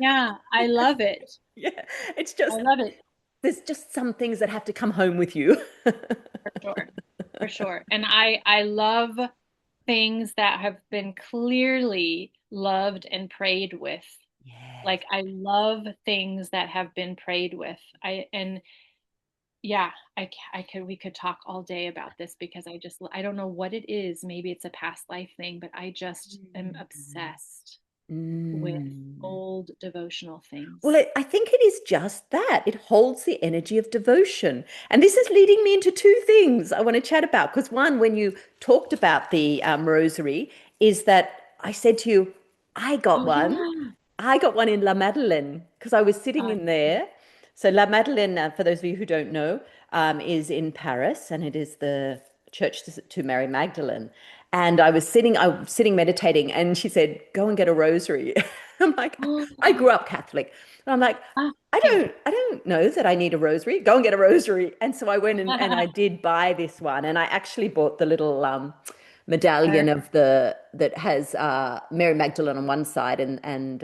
Yeah, I love it. Yeah, it's I just, love it. there's just some things that have to come home with you. For sure. For sure. And I love things that have been clearly loved and prayed with. Yes. Like I love things that have been prayed with. And yeah, I could we could talk all day about this because I don't know what it is. Maybe it's a past life thing, but I just am Mm. obsessed with Mm. old devotional Well, things. I think it is just that. It holds the energy of devotion. And this is leading me into two things I want to chat about. Because one, when you talked about the rosary, is that I said to you, I got Oh one. yeah. I got one in La Madeleine because I was sitting Uh, in there. So La Madeleine, for those of you who don't know, is in Paris, and it is the church to Mary Magdalene. And I was sitting meditating, and she said, "Go and get a rosary." I'm like, I grew up Catholic, and I'm like, okay. I don't know that I need a rosary. Go and get a rosary. And so I went and I did buy this one, and I actually bought the little medallion Perfect. of the that has Mary Magdalene on one side and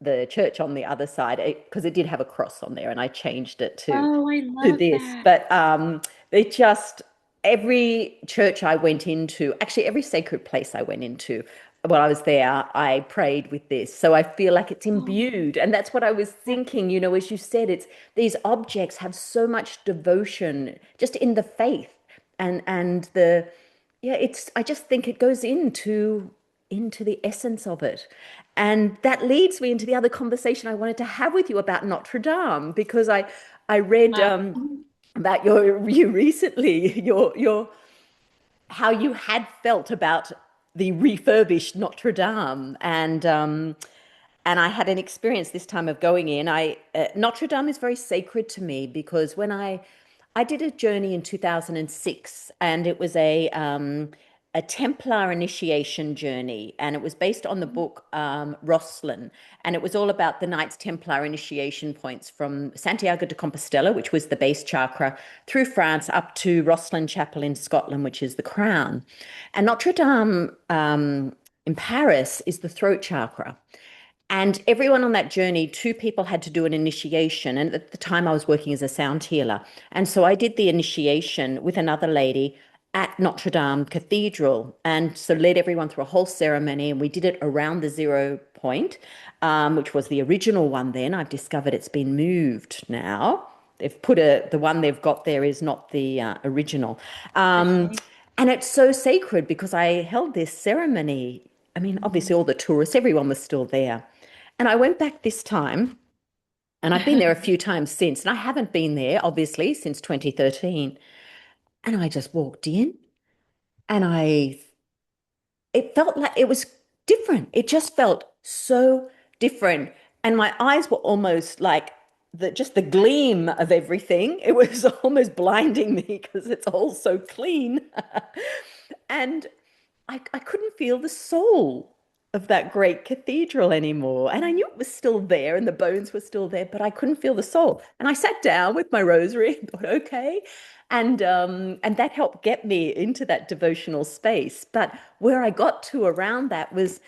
the church on the other side because it did have a cross on there, and I changed it Oh, I to love this. that. But it just every church I went into, actually every sacred place I went into while I was there, I prayed with this. So I feel like it's Oh, imbued. And that's what I was yeah. thinking, as you said, it's these objects have so much devotion just in the faith and the yeah, it's I just think it goes into the essence of it. And that leads me into the other conversation I wanted to have with you about Notre Dame because I read Wow. about you recently, your how you had felt about the refurbished Notre Dame, and I had an experience this time of going in. I Notre Dame is very sacred to me because when I did a journey in 2006, and it was a Templar initiation journey, and it was based on the book Rosslyn, and it was all about the Knights Templar initiation points from Santiago de Compostela, which was the base chakra, through France up to Rosslyn Chapel in Scotland, which is the crown, and Notre Dame in Paris is the throat chakra. And everyone on that journey, two people had to do an initiation. And at the time, I was working as a sound healer. And so I did the initiation with another lady at Notre Dame Cathedral. And so led everyone through a whole ceremony. And we did it around the 0 point, which was the original one then. I've discovered it's been moved now. They've put the one they've got there is not the original. The Um, shame. and it's so sacred because I held this ceremony. I mean, obviously, all the tourists, everyone was still there. And I went back this time, and I've been there a few times since, and I haven't been there, obviously, since 2013. And I just walked in, and it felt like it was different. It just felt so different. And my eyes were almost like just the gleam of everything. It was almost blinding me because it's all so clean. And I couldn't feel the soul of that great cathedral anymore. And I knew it was still there and the bones were still there, but I couldn't feel the soul. And I sat down with my rosary and thought, okay. And that helped get me into that devotional space. But where I got to around that was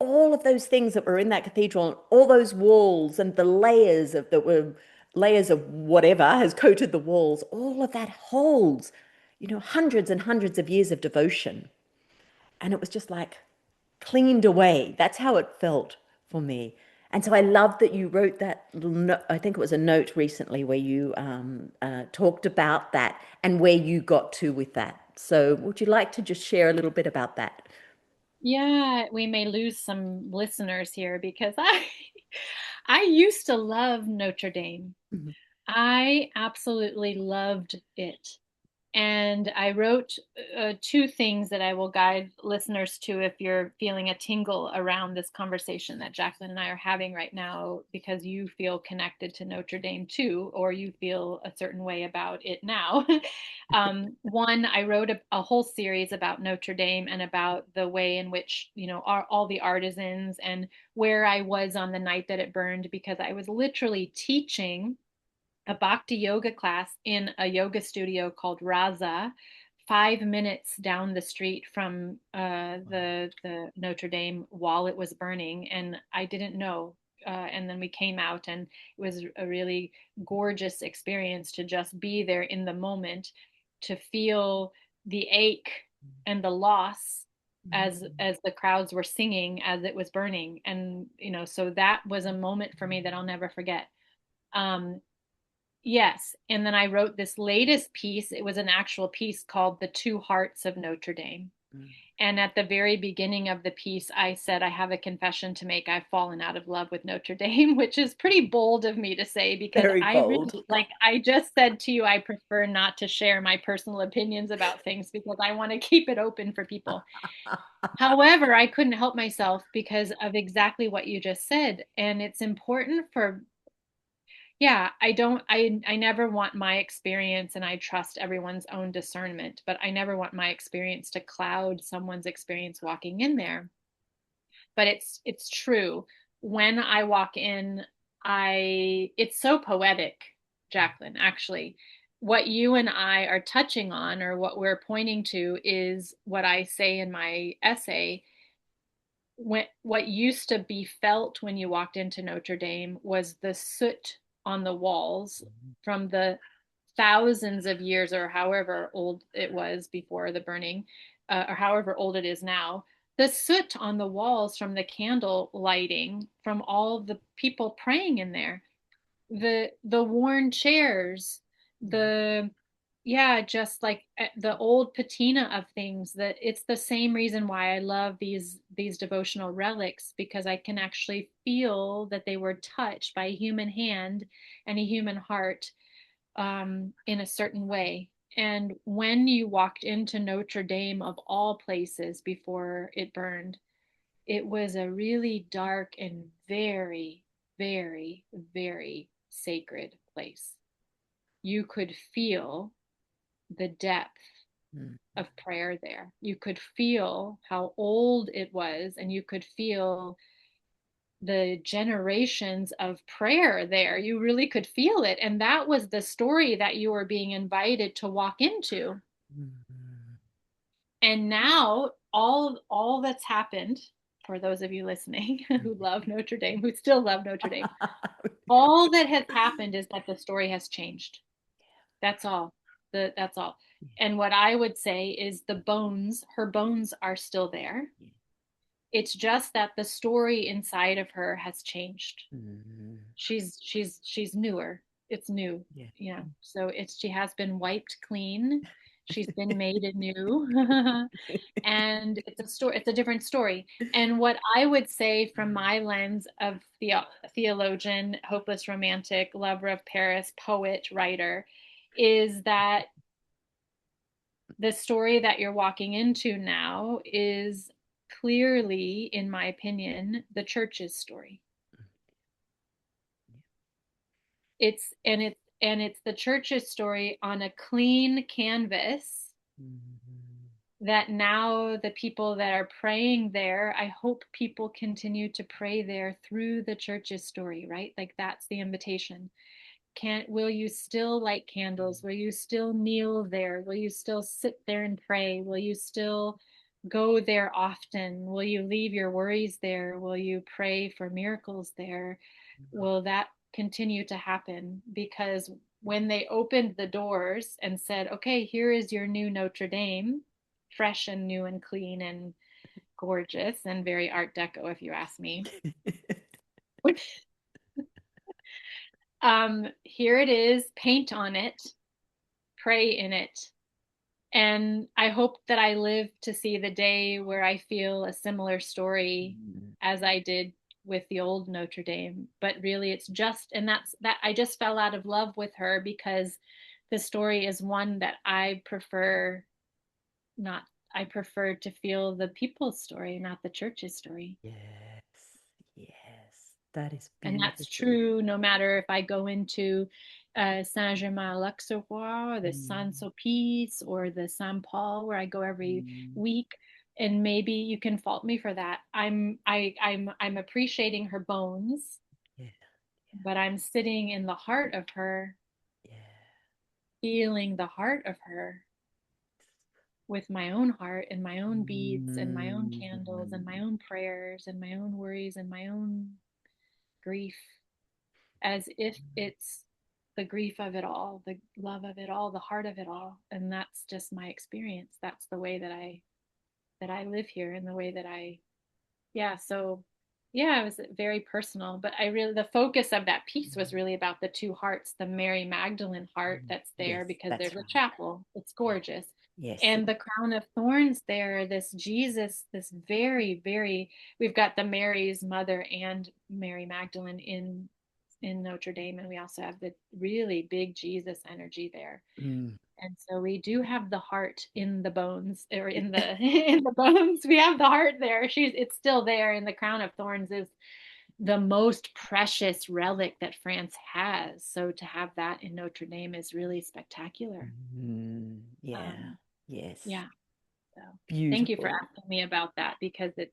all of those things that were in that cathedral, and all those walls and the layers of that were layers of whatever has coated the walls, all of that holds, hundreds and hundreds of years of devotion. And it was just like cleaned away. That's how it felt for me. And so I love that you wrote that I think it was a note recently where you talked about that and where you got to with that. So would you like to just share a little bit about that? Yeah, we may lose some listeners here because I used to love Notre Dame. Mhm. I absolutely loved it. And I wrote two things that I will guide listeners to if you're feeling a tingle around this conversation that Jacqueline and I are having right now, because you feel connected to Notre Dame too, or you feel a certain way about it now. One, I wrote a whole series about Notre Dame and about the way in which, all the artisans and where I was on the night that it burned, because I was literally teaching a bhakti yoga class in a yoga studio called Raza, 5 minutes down the street from the Notre Dame while it was burning, and I didn't know. And then we came out, and it was a really gorgeous experience to just be there in the moment, to feel the ache and the loss as the crowds were singing as it was burning, and so that was a moment for me that I'll never forget. Um, Yes. And then I wrote this latest piece. It was an actual piece called The Two Hearts of Notre Dame. Mm. And at the very beginning of the piece, I said, I have a confession to make. I've fallen out of love with Notre Dame, which is pretty bold of me to say because Very I bold. really, like I just said to you, I prefer not to share my personal opinions about things because I want to keep it open for people. However, I couldn't help myself because of exactly what you just said. And it's important for yeah, I never want my experience, and I trust everyone's own discernment, but I never want my experience to cloud someone's experience walking in there. But it's true. When I walk in, I it's so poetic, Jacqueline, actually. What you and I are touching on, or what we're pointing to, is what I say in my essay. What used to be felt when you walked into Notre Dame was the soot on the walls from the thousands of years, or however old it was before the burning, or however old it is now. The soot on the walls from the candle lighting, from all the people praying in there, the worn chairs, the yeah, just like the old patina of things. That it's the same reason why I love these devotional relics, because I can actually feel that they were touched by a human hand and a human heart, in a certain way. And when you walked into Notre Dame, of all places, before it burned, it was a really dark and very, very, very sacred place. You could feel the depth Mm. of prayer there. You could feel how old it was, and you could feel the generations of prayer there. You really could feel it. And that was the story that you were being invited to walk into. Mm. And now all that's happened, for those of you listening who love Notre Dame, who still love Notre Dame, all that has happened is that the story has changed. That's all. That's all. And what I would say is her bones are still there. It's just that the story inside of her has changed. Mm. She's newer. It's new. Yeah. Yeah. So she has been wiped clean. She's been made anew. And it's a different story. And what I would say from my lens of theologian, hopeless romantic, lover of Paris, poet, writer, is that the story that you're walking into now is clearly, in my opinion, the church's story. It's the church's story on a clean canvas Mm. that now the people that are praying there, I hope people continue to pray there through the church's story, right? Like that's the invitation. Can't Will you still light candles? Will you still kneel there? Will you still sit there and pray? Will you still go there often? Will you leave your worries there? Will you pray for miracles there? Will that continue to happen? Because when they opened the doors and said, okay, here is your new Notre Dame, fresh and new and clean and gorgeous and very Art Deco, if you ask me. Here it is, paint on it, pray in it. And I hope that I live to see the day where I feel a similar story Mm. as I did with the old Notre Dame. But really, it's just, and that's that I just fell out of love with her because the story is one that I prefer not, I prefer to feel the people's story, not the church's story. Yes, yes, that is And that's beautiful. true no matter if I go into Saint-Germain-l'Auxerrois or the Mm. Saint-Sulpice or the Saint Paul, where I go every Mm. week. And maybe you can fault me for that. I'm appreciating her bones, Yeah, but I'm sitting in the heart of her, yeah. feeling the heart of her with my own heart and my own beads and my own candles and my Mm. own prayers and my own worries and my own grief, as if it's the grief of it all, the love of it all, the heart of it all. And that's just my experience. That's the way that I live here and the way that I, yeah. So yeah, it was very personal, but I really, the focus of that piece was really about the two hearts, the Mary Magdalene heart Mm. that's Yes, there because that's there's a right. chapel. It's Yeah. gorgeous. Yes. And the crown of thorns there, this Jesus, this very, very, we've got the Mary's mother and Mary Magdalene in Notre Dame, and we also have the really big Jesus energy there. Mm. And so we do have the heart in the bones, or in the in the bones. We have the heart there. It's still there, and the crown of thorns is the most precious relic that France has. So to have that in Notre Dame is really spectacular. Mm. Yeah. Um, Yes. yeah. So thank you for Beautiful. asking me about that because it's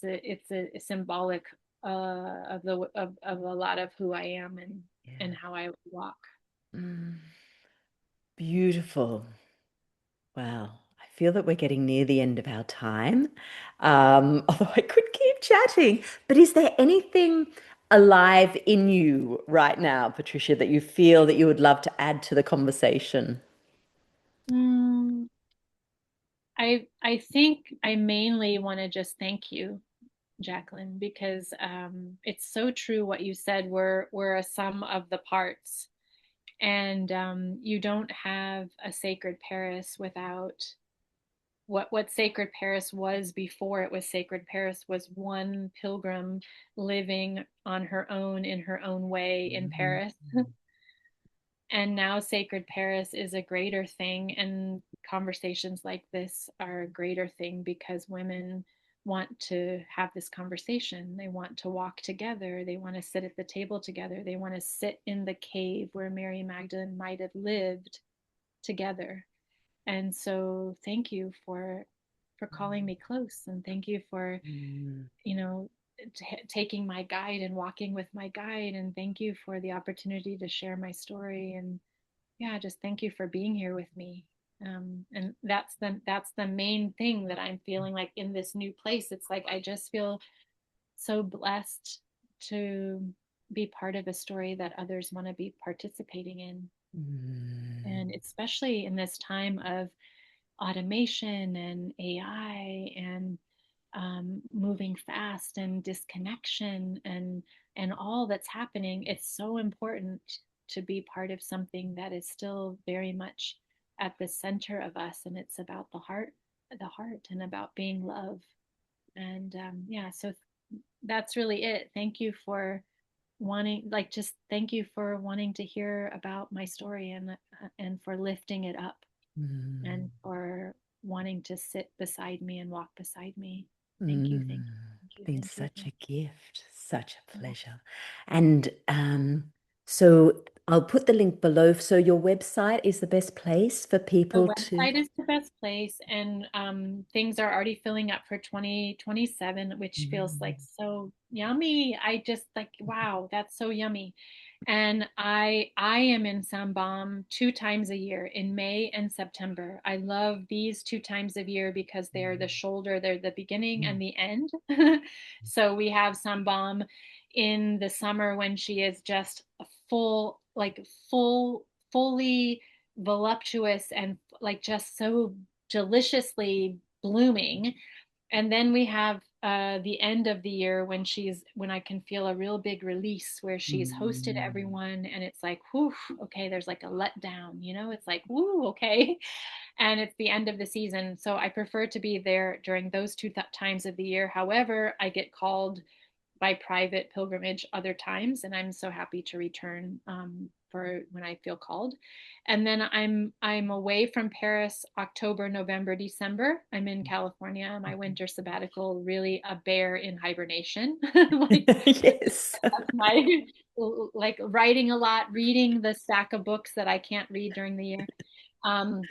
a symbolic of a lot of who I am and Yeah. how I walk. Mm. Beautiful. Wow. I feel that we're getting near the end of our time. Although I could keep chatting, but is there anything alive in you right now, Patricia, that you feel that you would love to add to the conversation? Mm, I think I mainly want to just thank you, Jacqueline, because it's so true what you said. We're a sum of the parts, and you don't have a sacred Paris without what sacred Paris was before it was sacred Paris was one pilgrim living on her own in her own way in Mhm. Paris. And now sacred Paris is a greater thing, and conversations like this are a greater thing because women want to have this conversation. They want to walk together. They want to sit at the table together. They want to sit in the cave where Mary Magdalene might have lived together. And so thank you for calling me close, and thank you for, Mm. you know, taking my guide and walking with my guide, and thank you for the opportunity to share my story. And yeah, just thank you for being here with me. And that's the main thing that I'm feeling like in this new place. It's like I just feel so blessed to be part of a story that others want to be participating in. And Mm. especially in this time of automation and AI and moving fast and disconnection and all that's happening, it's so important to be part of something that is still very much at the center of us, and it's about the heart, and about being love. And yeah, so that's really it. Thank you for wanting, like, just thank you for wanting to hear about my story and for lifting it up Mm. and for wanting to sit beside me and walk beside me. Thank you, thank Mm, you, thank you, been thank you, such thank a gift, such a you. pleasure. And so I'll put the link below. So your website is the best place for The people to. website is the best place, and things are already filling up for 2027, which feels like Mm. so yummy. I just like, wow, that's so yummy. And I am in Sambam 2 times a year, in May and September. I love these 2 times of year because they're the shoulder, they're the beginning Mm. and the end. So we have Sambam in the summer when she is just a full, like fully voluptuous and like just so deliciously blooming. And then we have the end of the year when I can feel a real big release where she's hosted Mm. everyone and it's like, whew, okay, there's like a letdown, it's like, whoo, okay. And it's the end of the season. So I prefer to be there during those two times of the year. However, I get called by private pilgrimage other times, and I'm so happy to return for when I feel called. And then I'm away from Paris October, November, December. I'm in California, my winter sabbatical, really a bear in hibernation. Like Yes. that's my like writing a lot, reading the stack of books that I can't read during the year. Um,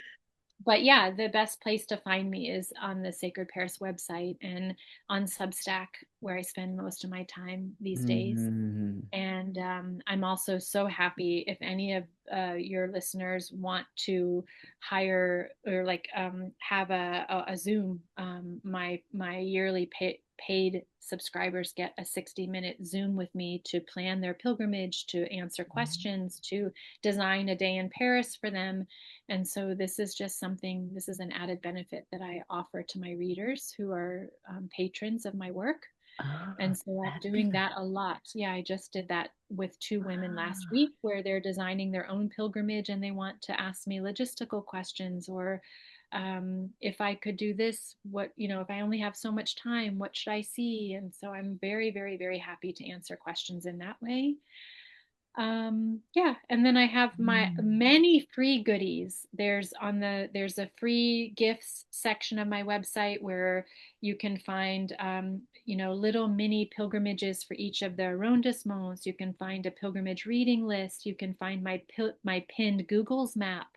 but yeah, the best place to find me is on the Sacred Paris website and on Substack, where I spend most of my time these days. Mm. And I'm also so happy if any of your listeners want to hire or like have a Zoom. My yearly paid subscribers get a 60-minute Zoom with me to plan their pilgrimage, to answer questions, to design a day in Paris for them. And so this is just something, this is an added benefit that I offer to my readers who are patrons of my work. Ah, And so I'm doing fabulous. that a lot. Yeah, I just did that with two women last Ah. week where they're designing their own pilgrimage and they want to ask me logistical questions or if I could do this, if I only have so much time, what should I see? And so I'm very, very, very happy to answer questions in that way. Yeah, and then I have my Mm. many free goodies. There's a free gifts section of my website where you can find little mini pilgrimages for each of the arrondissements. You can find a pilgrimage reading list. You can find my pinned Google's map,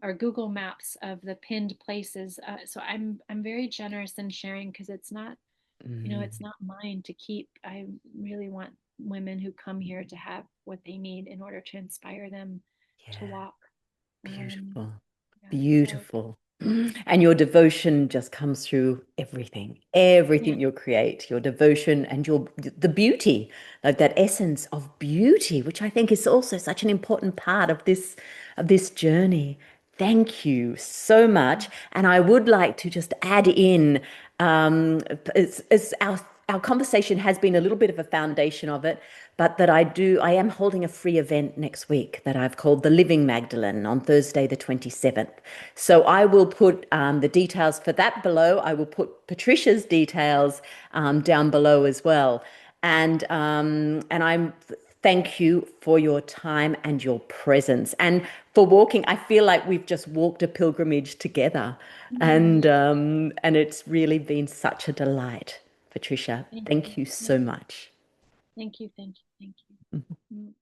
or Google Maps of the pinned places. So I'm very generous in sharing because it's Mm. not mine to keep. I really want women who come here to have what they need in order to inspire them to Yeah. walk. Um, Beautiful. yeah, so Beautiful. And your devotion just comes through yeah, everything you create, your devotion and the beauty, like that essence of beauty, which I think is also such an important part of this journey. Thank you so much. And I would like to just add in, as our conversation has been a little bit of a foundation of it, but that I am holding a free event next week that I've called the Living Magdalene on Thursday, the 27th. So I will put the details for that below. I will put Patricia's details down below as well. And I'm thank you for your time and your presence and for walking. I feel like we've just walked a pilgrimage together, mm, and it's really been such a delight. Patricia, thank thank you, you thank so you, much. thank you, thank you, thank you. Mm.